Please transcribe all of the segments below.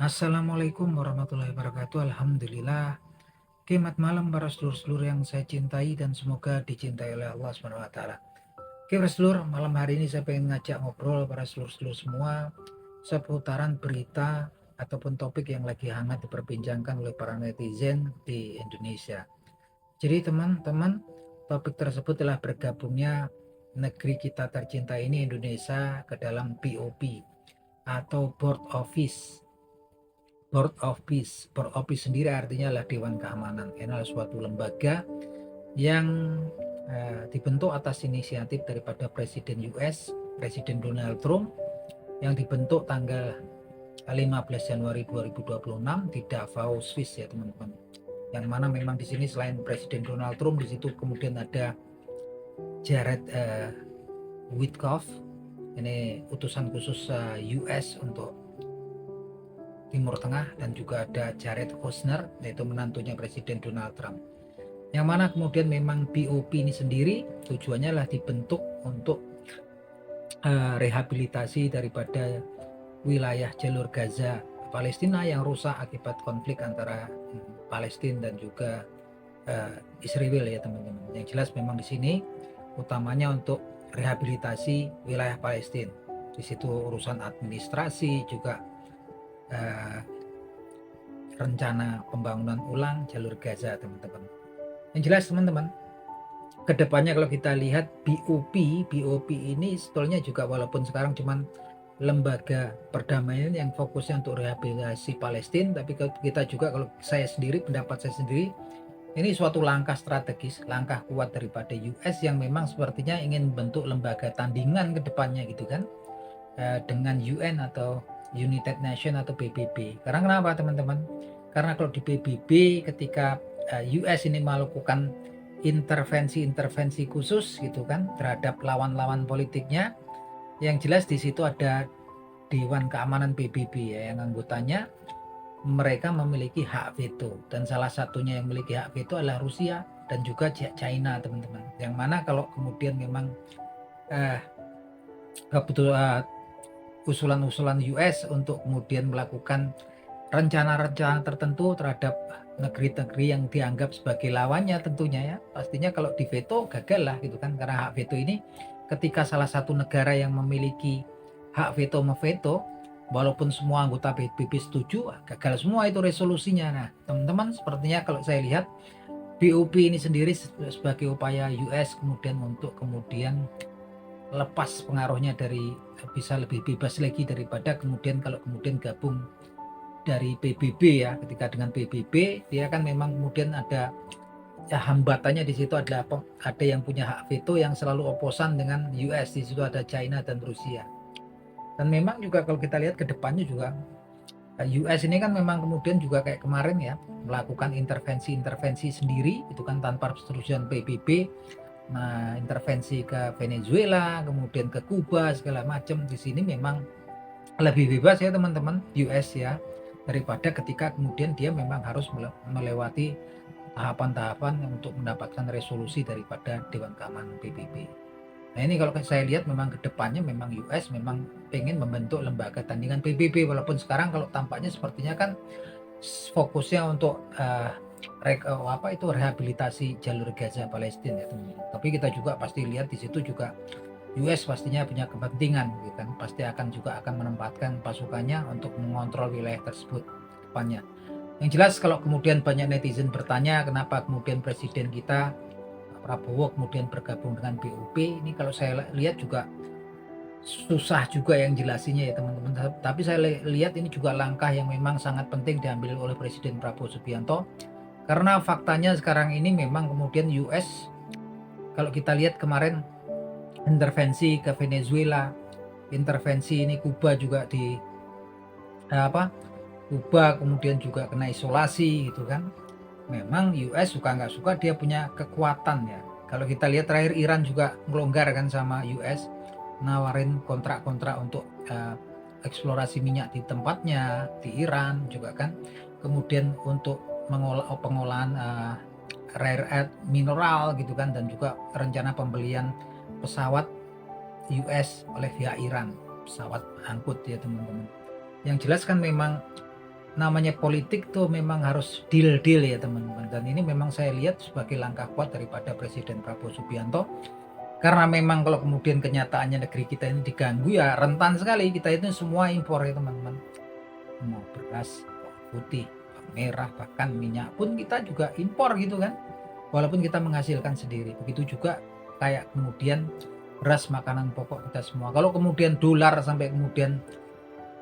Assalamualaikum warahmatullahi wabarakatuh. Alhamdulillah. Selamat malam para sedulur-sedulur yang saya cintai dan semoga dicintai oleh Allah Subhanahu wa taala. Oke, para sedulur, malam hari ini saya pengen ngajak ngobrol para sedulur-sedulur semua seputaran berita ataupun topik yang lagi hangat diperbincangkan oleh para netizen di Indonesia. Jadi teman-teman, topik tersebut telah bergabungnya negeri kita tercinta ini Indonesia ke dalam BOP atau Board Office. Board of Peace. Board of Peace sendiri artinya adalah Dewan Keamanan. Ini adalah suatu lembaga yang dibentuk atas inisiatif daripada Presiden US, Presiden Donald Trump, yang dibentuk tanggal 15 Januari 2026 di Davao, Swiss ya teman-teman. Yang mana memang di sini selain Presiden Donald Trump, di situ kemudian ada Jared Witkoff, ini utusan khusus US untuk Timur Tengah, dan juga ada Jared Kushner, yaitu menantunya Presiden Donald Trump. Yang mana kemudian memang BOP ini sendiri tujuannya adalah dibentuk untuk rehabilitasi daripada wilayah jalur Gaza Palestina yang rusak akibat konflik antara Palestina dan juga Israel ya teman-teman. Yang jelas memang di sini utamanya untuk rehabilitasi wilayah Palestina. Di situ urusan administrasi juga rencana pembangunan ulang jalur Gaza teman-teman. Yang jelas teman-teman, kedepannya kalau kita lihat BOP ini sebetulnya juga walaupun sekarang cuman lembaga perdamaian yang fokusnya untuk rehabilitasi Palestina, tapi kita juga, kalau saya sendiri, pendapat saya sendiri, ini suatu langkah strategis, langkah kuat daripada US yang memang sepertinya ingin membentuk lembaga tandingan ke depannya gitu kan, dengan UN atau United Nations atau PBB. Karena kenapa teman-teman? Karena kalau di PBB ketika US ini melakukan intervensi khusus gitu kan terhadap lawan-lawan politiknya, yang jelas di situ ada Dewan Keamanan PBB ya, yang anggotanya mereka memiliki hak veto, dan salah satunya yang memiliki hak veto adalah Rusia dan juga China teman-teman. Yang mana kalau kemudian memang usulan-usulan US untuk kemudian melakukan rencana-rencana tertentu terhadap negeri-negeri yang dianggap sebagai lawannya tentunya ya, pastinya kalau di veto gagal lah gitu kan. Karena hak veto ini ketika salah satu negara yang memiliki hak veto memveto, walaupun semua anggota PBB setuju, gagal semua itu resolusinya. Nah teman-teman, sepertinya kalau saya lihat BOP ini sendiri sebagai upaya US kemudian untuk kemudian lepas pengaruhnya dari, bisa lebih bebas lagi daripada kemudian kalau kemudian gabung dari PBB ya. Ketika dengan PBB dia kan memang kemudian ada ya, hambatannya di situ adalah ada yang punya hak veto yang selalu oposan dengan US. Di situ ada China dan Rusia. Dan memang juga kalau kita lihat ke depannya juga US ini kan memang kemudian juga kayak kemarin ya, melakukan intervensi sendiri itu kan tanpa persetujuan PBB. Nah, intervensi ke Venezuela, kemudian ke Kuba segala macam. Di sini memang lebih bebas ya teman-teman US ya, daripada ketika kemudian dia memang harus melewati tahapan-tahapan untuk mendapatkan resolusi daripada Dewan Keamanan PBB. Nah ini kalau saya lihat memang kedepannya memang US memang pengen membentuk lembaga tandingan PBB, walaupun sekarang kalau tampaknya sepertinya kan fokusnya untuk rehabilitasi jalur Gaza Palestina ya teman-teman. Tapi kita juga pasti lihat di situ juga US pastinya punya kepentingan gitu kan, pasti juga akan menempatkan pasukannya untuk mengontrol wilayah tersebut depannya. Yang jelas kalau kemudian banyak netizen bertanya kenapa kemudian presiden kita Prabowo kemudian bergabung dengan BOP, ini kalau saya lihat juga susah juga yang jelasinya ya teman-teman. Tapi saya lihat ini juga langkah yang memang sangat penting diambil oleh Presiden Prabowo Subianto, karena faktanya sekarang ini memang kemudian US, kalau kita lihat kemarin intervensi ke Venezuela, intervensi ini Kuba juga di Kuba kemudian juga kena isolasi gitu kan. Memang US suka nggak suka dia punya kekuatan ya. Kalau kita lihat terakhir Iran juga melonggar kan sama US, nawarin kontrak-kontrak untuk eksplorasi minyak di tempatnya di Iran juga kan. Kemudian untuk pengolahan rare earth mineral gitu kan, dan juga rencana pembelian pesawat US oleh pihak Iran, pesawat angkut ya teman-teman. Yang jelas kan memang namanya politik tuh memang harus deal-deal ya teman-teman, dan ini memang saya lihat sebagai langkah kuat daripada Presiden Prabowo Subianto. Karena memang kalau kemudian kenyataannya negeri kita ini diganggu, ya rentan sekali, kita itu semua impor ya teman-teman. Mau beras, bawang putih, bawang merah, bahkan minyak pun kita juga impor gitu kan. Walaupun kita menghasilkan sendiri. Begitu juga kayak kemudian beras, makanan pokok kita semua. Kalau kemudian dolar sampai kemudian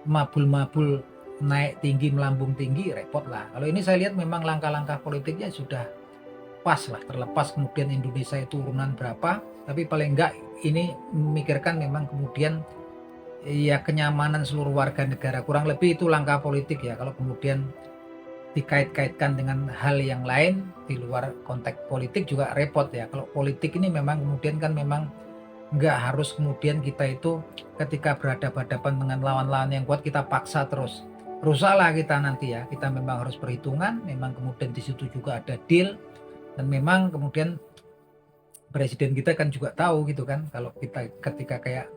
mabul-mabul naik tinggi, melambung tinggi, repot lah. Kalau ini saya lihat memang langkah-langkah politiknya sudah pas lah, terlepas kemudian Indonesia itu turunan berapa, tapi paling enggak ini memikirkan memang kemudian ya kenyamanan seluruh warga negara, kurang lebih itu langkah politik ya. Kalau kemudian dikait-kaitkan dengan hal yang lain di luar konteks politik juga repot ya. Kalau politik ini memang kemudian kan memang nggak harus kemudian kita itu ketika berhadapan-hadapan dengan lawan-lawan yang kuat kita paksa terus. Rusaklah kita nanti ya. Kita memang harus perhitungan, memang kemudian di situ juga ada deal, dan memang kemudian presiden kita kan juga tahu gitu kan, kalau kita ketika kayak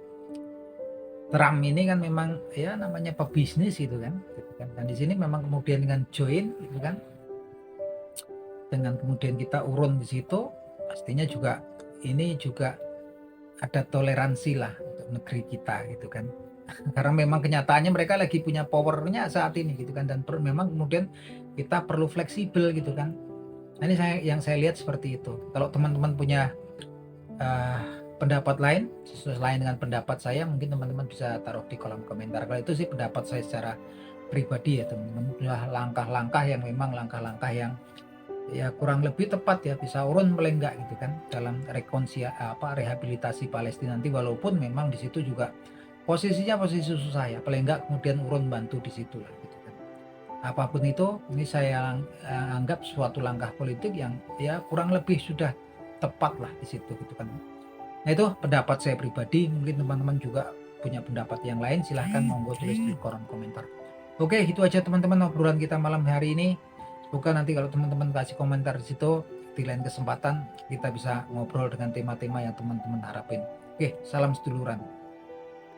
Trump ini kan memang ya namanya pebisnis gitu kan. Dan di sini memang kemudian dengan join gitu kan, dengan kemudian kita urun di situ, pastinya juga ini juga ada toleransi lah untuk negeri kita gitu kan. Karena memang kenyataannya mereka lagi punya powernya saat ini gitu kan, dan memang kemudian kita perlu fleksibel gitu kan. Nah, ini yang saya lihat seperti itu. Kalau teman-teman punya pendapat lain selain dengan pendapat saya, mungkin teman-teman bisa taruh di kolom komentar. Kalau itu sih pendapat saya secara pribadi ya teman-teman. Langkah-langkah yang memang langkah-langkah yang ya kurang lebih tepat ya, bisa urun paling enggak gitu kan dalam rehabilitasi Palestina nanti, walaupun memang di situ juga posisinya posisi susah ya, paling enggak kemudian urun bantu di situ lah gitu kan. Apapun itu, ini saya anggap suatu langkah politik yang ya kurang lebih sudah tepat lah di situ gitu kan. Nah, itu pendapat saya pribadi, mungkin teman-teman juga punya pendapat yang lain, silahkan monggo tulis di kolom komentar. Oke, itu aja teman-teman obrolan kita malam hari ini. Semoga nanti kalau teman-teman kasih komentar di situ, di lain kesempatan kita bisa ngobrol dengan tema-tema yang teman-teman harapin. Oke, salam seduluran.